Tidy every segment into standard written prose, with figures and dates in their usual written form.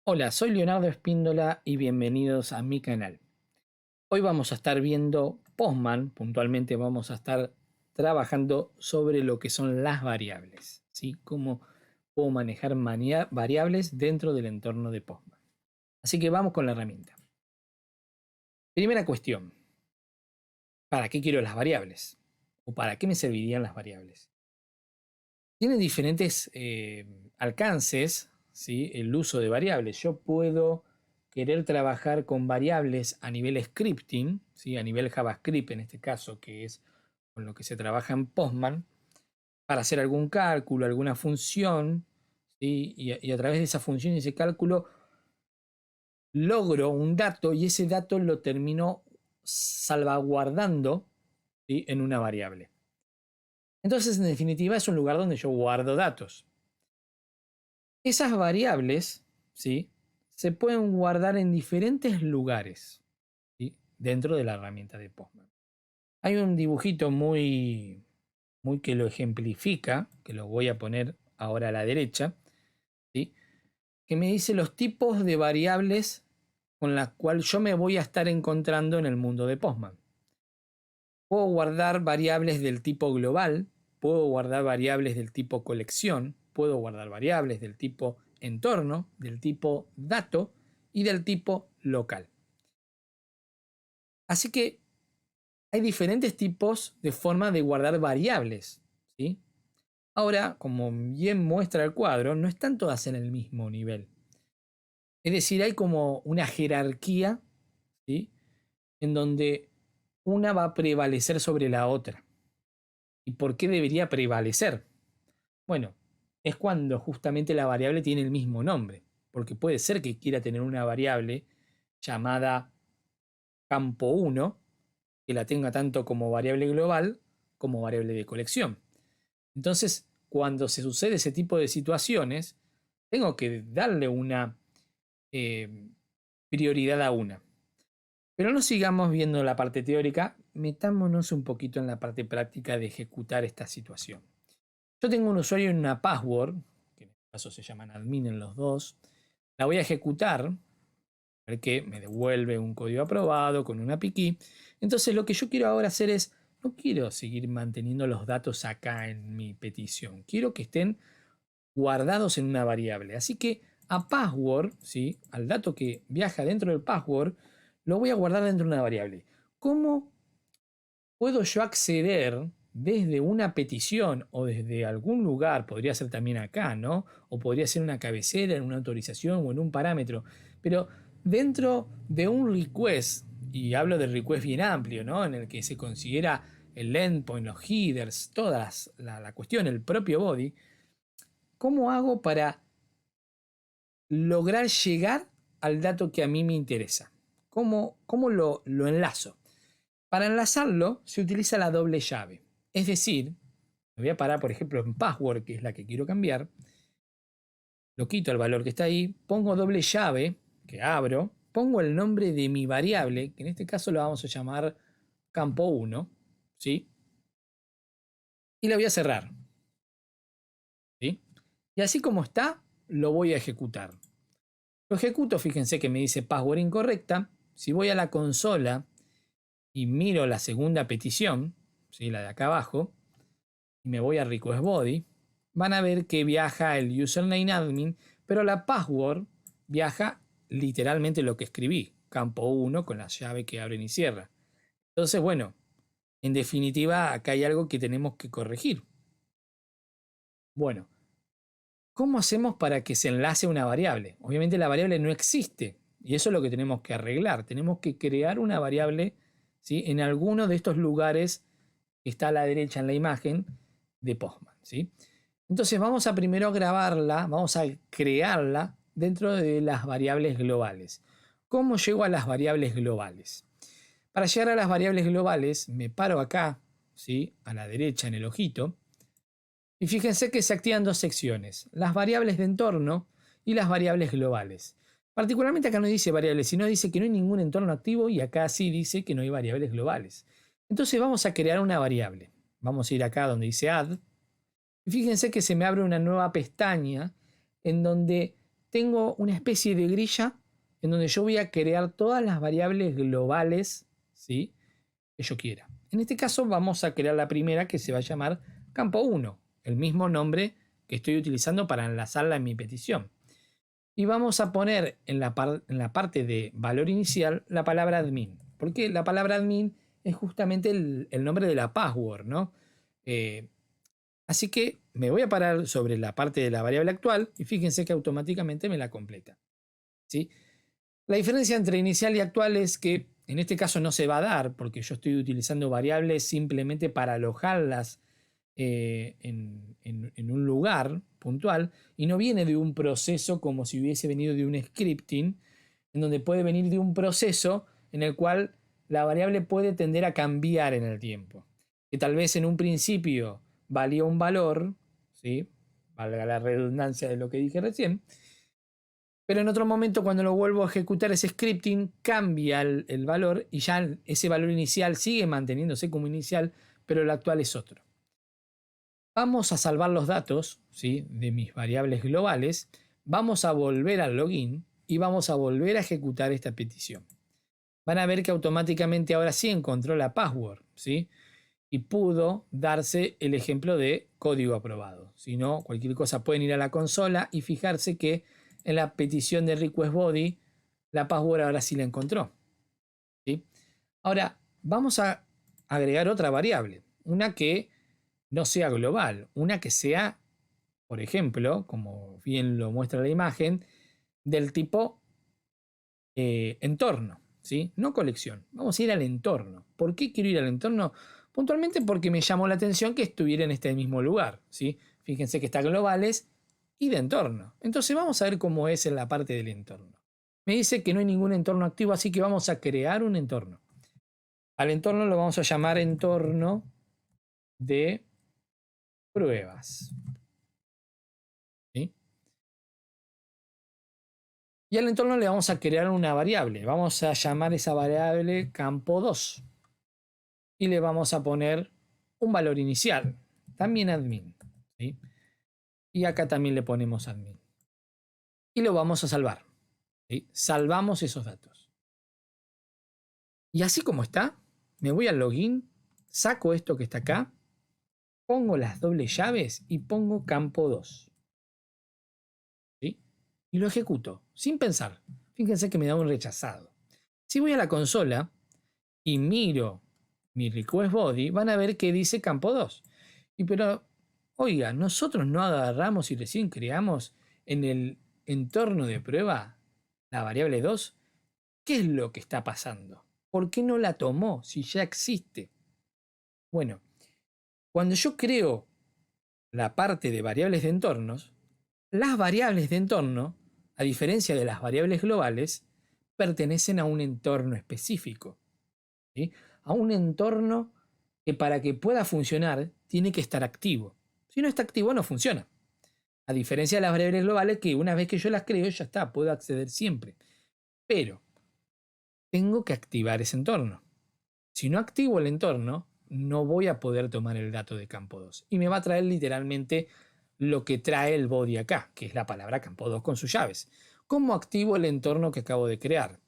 Hola, soy Leonardo Espíndola y bienvenidos a mi canal. Hoy vamos a estar viendo Postman, puntualmente vamos a estar trabajando sobre lo que son las variables, ¿sí? Cómo puedo manejar variables dentro del entorno de Postman. Así que vamos con la herramienta. Primera cuestión, ¿para qué quiero las variables? ¿O para qué me servirían las variables? Tiene diferentes alcances, ¿sí? El uso de variables. Yo puedo querer trabajar con variables a nivel scripting, ¿sí? A nivel JavaScript en este caso, que es con lo que se trabaja en Postman, para hacer algún cálculo, alguna función, ¿sí? Y a través de esa función y ese cálculo logro un dato y ese dato lo termino salvaguardando, ¿sí? En una variable. Entonces, en definitiva, es un lugar donde yo guardo datos. Esas variables, ¿sí? Se pueden guardar en diferentes lugares, ¿sí? Dentro de la herramienta de Postman. Hay un dibujito muy que lo ejemplifica, que lo voy a poner ahora a la derecha, ¿sí? Que me dice los tipos de variables con las cuales yo me voy a estar encontrando en el mundo de Postman. Puedo guardar variables del tipo global, puedo guardar variables del tipo colección, puedo guardar variables del tipo entorno, del tipo dato y del tipo local. Así que hay diferentes tipos de forma de guardar variables, ¿sí? Ahora, como bien muestra el cuadro, no están todas en el mismo nivel. Es decir, hay como una jerarquía, ¿sí? En donde una va a prevalecer sobre la otra. ¿Y por qué debería prevalecer? Bueno, es cuando justamente la variable tiene el mismo nombre, porque puede ser que quiera tener una variable llamada campo 1, que la tenga tanto como variable global como variable de colección. Entonces, cuando se sucede ese tipo de situaciones, tengo que darle una eh, prioridad a una. Pero no sigamos viendo la parte teórica, metámonos un poquito en la parte práctica de ejecutar esta situación. Yo tengo un usuario y una password, que en este caso se llaman admin en los dos. La voy a ejecutar, ver que me devuelve un código aprobado con una API key. Entonces lo que yo quiero ahora hacer es, no quiero seguir manteniendo los datos acá en mi petición. Quiero que estén guardados en una variable. Así que a password, ¿sí? Al dato que viaja dentro del password, lo voy a guardar dentro de una variable. ¿Cómo puedo yo acceder desde una petición o desde algún lugar? Podría ser también acá, ¿no? O podría ser una cabecera, en una autorización o en un parámetro. Pero dentro de un request, y hablo de request bien amplio, ¿no? En el que se considera el endpoint, los headers, todas la cuestión, el propio body. ¿Cómo hago para lograr llegar al dato que a mí me interesa? ¿Cómo lo enlazo? Para enlazarlo se utiliza la doble llave. Es decir, me voy a parar, por ejemplo, en password, que es la que quiero cambiar. Lo quito el valor que está ahí, pongo doble llave, que abro, pongo el nombre de mi variable, que en este caso lo vamos a llamar campo 1, ¿sí? Y la voy a cerrar, ¿sí? Y así como está, lo voy a ejecutar. Lo ejecuto, fíjense que me dice password incorrecta. Si voy a la consola y miro la segunda petición, ¿sí? La de acá abajo, y me voy a request body, van a ver que viaja el username admin, pero la password viaja literalmente lo que escribí, campo 1 con la llave que abre y cierra. Entonces, bueno, en definitiva, acá hay algo que tenemos que corregir. Bueno, ¿cómo hacemos para que se enlace una variable? Obviamente la variable no existe y eso es lo que tenemos que arreglar. Tenemos que crear una variable, ¿sí? En alguno de estos lugares que está a la derecha en la imagen de Postman, ¿sí? Entonces vamos a primero grabarla, vamos a crearla dentro de las variables globales. ¿Cómo llego a las variables globales? Para llegar a las variables globales me paro acá, ¿sí? A la derecha en el ojito. Y fíjense que se activan dos secciones, las variables de entorno y las variables globales. Particularmente acá no dice variables, sino dice que no hay ningún entorno activo y acá sí dice que no hay variables globales. Entonces vamos a crear una variable. Vamos a ir acá donde dice add. Y fíjense que se me abre una nueva pestaña en donde tengo una especie de grilla en donde yo voy a crear todas las variables globales, ¿sí?, que yo quiera. En este caso vamos a crear la primera, que se va a llamar campo 1, el mismo nombre que estoy utilizando para enlazarla en mi petición. Y vamos a poner en la parte de valor inicial la palabra admin, porque la palabra admin es justamente el nombre de la password, ¿no? Así que me voy a parar sobre la parte de la variable actual y fíjense que automáticamente me la completa, ¿sí? La diferencia entre inicial y actual es que en este caso no se va a dar porque yo estoy utilizando variables simplemente para alojarlas en un lugar puntual y no viene de un proceso como si hubiese venido de un scripting, en donde puede venir de un proceso en el cual la variable puede tender a cambiar en el tiempo. Que tal vez en un principio valía un valor, ¿sí?, valga la redundancia de lo que dije recién, pero en otro momento cuando lo vuelvo a ejecutar ese scripting cambia el valor y ya ese valor inicial sigue manteniéndose como inicial, pero el actual es otro. Vamos a salvar los datos, ¿sí?, de mis variables globales, vamos a volver al login y vamos a volver a ejecutar esta petición. Van a ver que automáticamente ahora sí encontró la password, ¿sí?, y pudo darse el ejemplo de código aprobado. Si no, cualquier cosa pueden ir a la consola y fijarse que en la petición de request body la password ahora sí la encontró, ¿sí? Ahora vamos a agregar otra variable, una que no sea global, una que sea, por ejemplo, como bien lo muestra la imagen, del tipo entorno, ¿sí?, no colección. Vamos a ir al entorno. ¿Por qué quiero ir al entorno? Puntualmente porque me llamó la atención que estuviera en este mismo lugar, ¿sí? Fíjense que está globales y de entorno. Entonces vamos a ver cómo es en la parte del entorno. Me dice que no hay ningún entorno activo, así que vamos a crear un entorno. Al entorno lo vamos a llamar entorno de pruebas, ¿sí? Y al entorno le vamos a crear una variable. Vamos a llamar esa variable campo 2. Y le vamos a poner un valor inicial, también admin, ¿sí? Y acá también le ponemos admin. Y lo vamos a salvar, ¿sí? Salvamos esos datos. Y así como está, me voy al login, saco esto que está acá, pongo las dobles llaves y pongo campo 2. ¿Sí? Y lo ejecuto, sin pensar. Fíjense que me da un rechazado. Si voy a la consola y miro mi request body, van a ver que dice campo 2. Y pero, oiga, nosotros no agarramos y recién creamos en el entorno de prueba la variable 2. ¿Qué es lo que está pasando? ¿Por qué no la tomó si ya existe? Bueno, cuando yo creo la parte de variables de entornos, las variables de entorno, a diferencia de las variables globales, pertenecen a un entorno específico, ¿sí?, a un entorno que para que pueda funcionar tiene que estar activo. Si no está activo no funciona. A diferencia de las variables globales que una vez que yo las creo ya está, puedo acceder siempre. Pero tengo que activar ese entorno. Si no activo el entorno, no voy a poder tomar el dato de campo 2. Y me va a traer literalmente lo que trae el body acá, que es la palabra campo 2 con sus llaves. ¿Cómo activo el entorno que acabo de crear?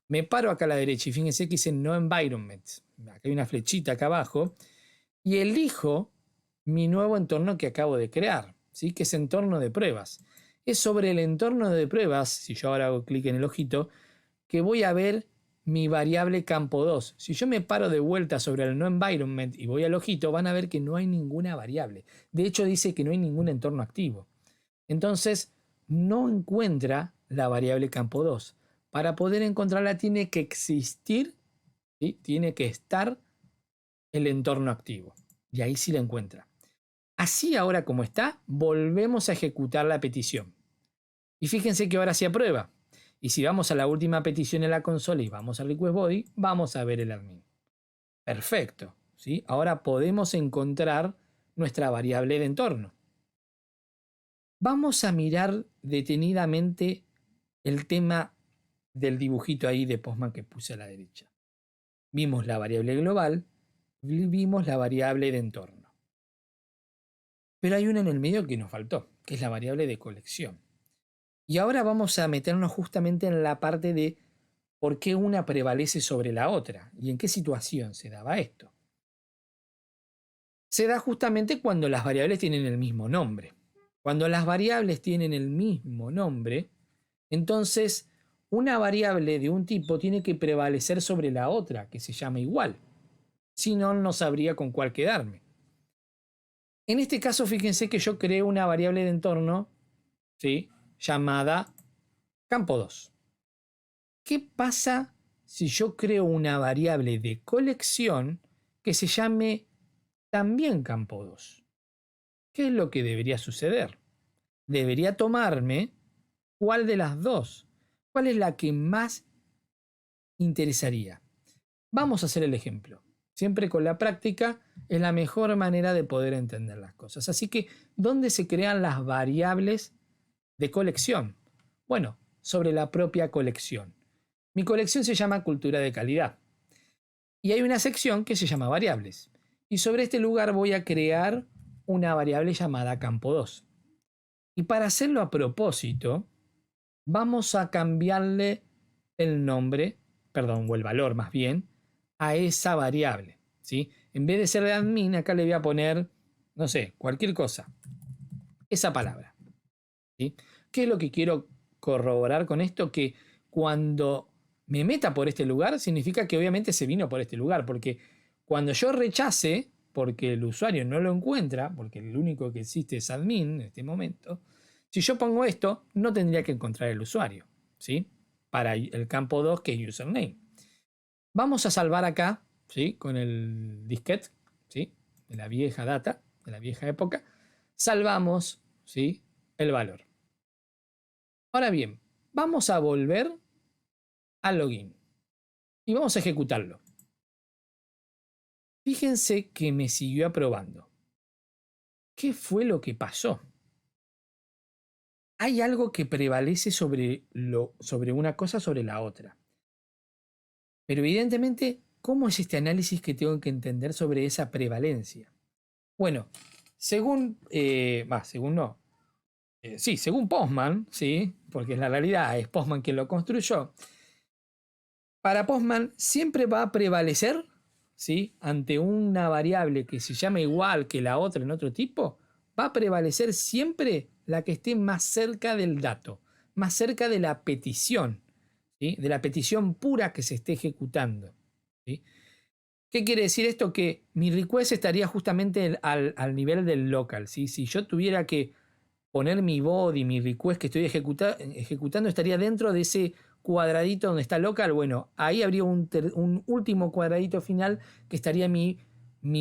Me paro acá a la derecha y fíjense que dice No Environment. Acá hay una flechita acá abajo. Y elijo mi nuevo entorno que acabo de crear, ¿sí?, que es entorno de pruebas. Es sobre el entorno de pruebas, si yo ahora hago clic en el ojito, que voy a ver mi variable campo 2. Si yo me paro de vuelta sobre el no environment y voy al ojito, van a ver que no hay ninguna variable. De hecho, dice que no hay ningún entorno activo. Entonces, no encuentra la variable campo 2. Para poder encontrarla tiene que existir, ¿sí?, tiene que estar el entorno activo. Y ahí sí la encuentra. Así ahora como está, volvemos a ejecutar la petición. Y fíjense que ahora se aprueba. Y si vamos a la última petición en la consola y vamos al request body, vamos a ver el admin. Perfecto, ¿sí? Ahora podemos encontrar nuestra variable de entorno. Vamos a mirar detenidamente el tema del dibujito ahí de Postman que puse a la derecha. Vimos la variable global, vimos la variable de entorno. Pero hay una en el medio que nos faltó, que es la variable de colección. Y ahora vamos a meternos justamente en la parte de por qué una prevalece sobre la otra y en qué situación se daba esto. Se da justamente cuando las variables tienen el mismo nombre. Cuando las variables tienen el mismo nombre, entonces una variable de un tipo tiene que prevalecer sobre la otra, que se llama igual. Si no, no sabría con cuál quedarme. En este caso, fíjense que yo creo una variable de entorno, ¿sí?, llamada campo 2. ¿Qué pasa si yo creo una variable de colección que se llame también campo 2? ¿Qué es lo que debería suceder? Debería tomarme cuál de las dos, cuál es la que más interesaría. Vamos a hacer el ejemplo. Siempre con la práctica es la mejor manera de poder entender las cosas. Así que, ¿dónde se crean las variables de colección? Bueno, sobre la propia colección. Mi colección se llama cultura de calidad. Y hay una sección que se llama variables. Y sobre este lugar voy a crear una variable llamada campo 2. Y para hacerlo a propósito, vamos a cambiarle el nombre, perdón, o el valor más bien, a esa variable, ¿sí? En vez de ser de admin, acá le voy a poner, no sé, cualquier cosa. Esa palabra, ¿sí? ¿Qué es lo que quiero corroborar con esto? Que cuando me meta por este lugar, significa que obviamente se vino por este lugar, porque cuando yo rechace, porque el usuario no lo encuentra, porque el único que existe es admin en este momento, si yo pongo esto, no tendría que encontrar el usuario, ¿sí? Para el campo 2, que es username. Vamos a salvar acá, ¿sí?, con el disquete, ¿sí?, de la vieja data, de la vieja época. Salvamos, ¿sí?, el valor. Ahora bien, vamos a volver al login y vamos a ejecutarlo. Fíjense que me siguió aprobando. ¿Qué fue lo que pasó? Hay algo que prevalece sobre una cosa sobre la otra. Pero evidentemente, ¿cómo es este análisis que tengo que entender sobre esa prevalencia? Bueno, según Postman, ¿sí?, porque es la realidad, es Postman quien lo construyó. Para Postman siempre va a prevalecer, ¿sí?, ante una variable que se llama igual que la otra en otro tipo, va a prevalecer siempre la que esté más cerca del dato, más cerca de la petición, ¿sí?, de la petición pura que se esté ejecutando, ¿sí? ¿Qué quiere decir esto? Que mi request estaría justamente al nivel del local, ¿sí? Si yo tuviera que poner mi body, mi request que estoy ejecutando, estaría dentro de ese cuadradito donde está local. Bueno, ahí habría un último cuadradito final que estaría mi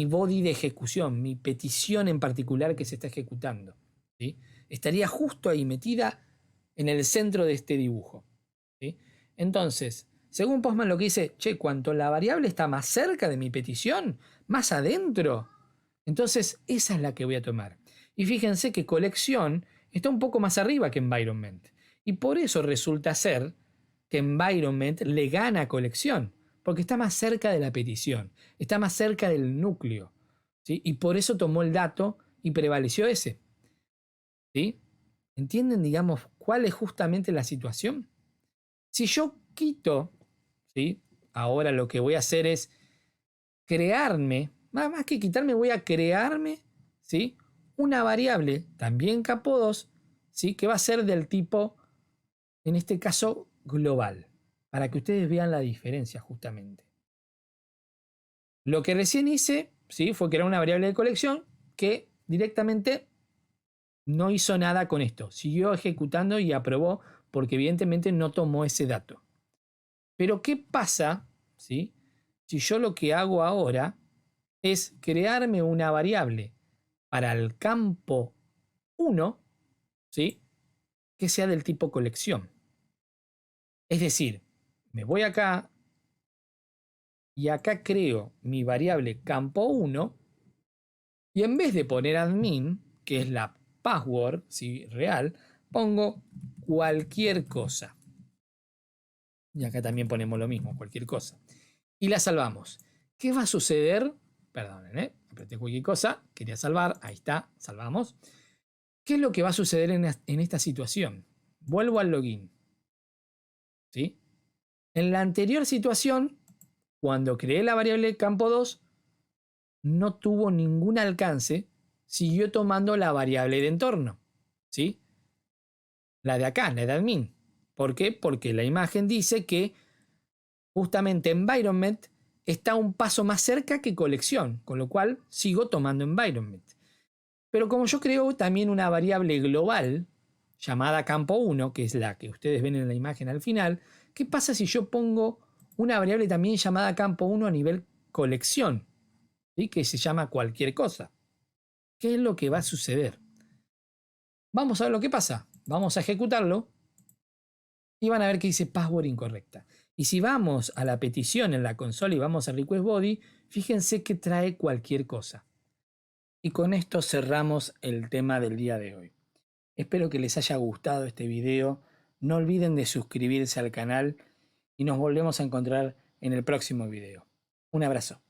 body de ejecución, mi petición en particular que se está ejecutando, ¿sí? Estaría justo ahí metida en el centro de este dibujo, ¿sí? Entonces, según Postman lo que dice, che, cuanto la variable está más cerca de mi petición, más adentro, entonces esa es la que voy a tomar. Y fíjense que colección está un poco más arriba que environment. Y por eso resulta ser que environment le gana a colección, porque está más cerca de la petición, está más cerca del núcleo, ¿sí? Y por eso tomó el dato y prevaleció ese, ¿sí? ¿Entienden, digamos, cuál es justamente la situación? Si yo quito, ¿sí?, ahora lo que voy a hacer es crearme, más que quitarme, voy a crearme, ¿sí?, una variable, también capo 2, ¿sí?, que va a ser del tipo, en este caso, global, para que ustedes vean la diferencia justamente. Lo que recién hice, ¿sí?, fue crear una variable de colección que directamente no hizo nada con esto, siguió ejecutando y aprobó porque evidentemente no tomó ese dato. Pero ¿qué pasa, ¿sí?, si yo lo que hago ahora es crearme una variable para el campo 1, ¿sí?, que sea del tipo colección? Es decir, me voy acá y acá creo mi variable campo 1 y en vez de poner admin, que es la password, ¿sí?, real, pongo cualquier cosa. Y acá también ponemos lo mismo, cualquier cosa. Y la salvamos. ¿Qué va a suceder? Perdonen, apreté cualquier cosa, quería salvar, ahí está, salvamos. ¿Qué es lo que va a suceder en esta situación? vuelvo al login. ¿Sí? En la anterior situación, cuando creé la variable campo 2, no tuvo ningún alcance, siguió tomando la variable de entorno. ¿Sí? La de acá, la de admin. ¿Por qué? Porque la imagen dice que justamente environment está un paso más cerca que colección, con lo cual sigo tomando environment. Pero como yo creo también una variable global llamada campo 1, que es la que ustedes ven en la imagen al final, ¿qué pasa si yo pongo una variable también llamada campo 1 a nivel colección? ¿Sí? Que se llama cualquier cosa. ¿Qué es lo que va a suceder? Vamos a ver lo que pasa. Vamos a ejecutarlo y van a ver que dice password incorrecta. Y si vamos a la petición en la consola y vamos a request body, fíjense que trae cualquier cosa. Y con esto cerramos el tema del día de hoy. Espero que les haya gustado este video. No olviden de suscribirse al canal y nos volvemos a encontrar en el próximo video. Un abrazo.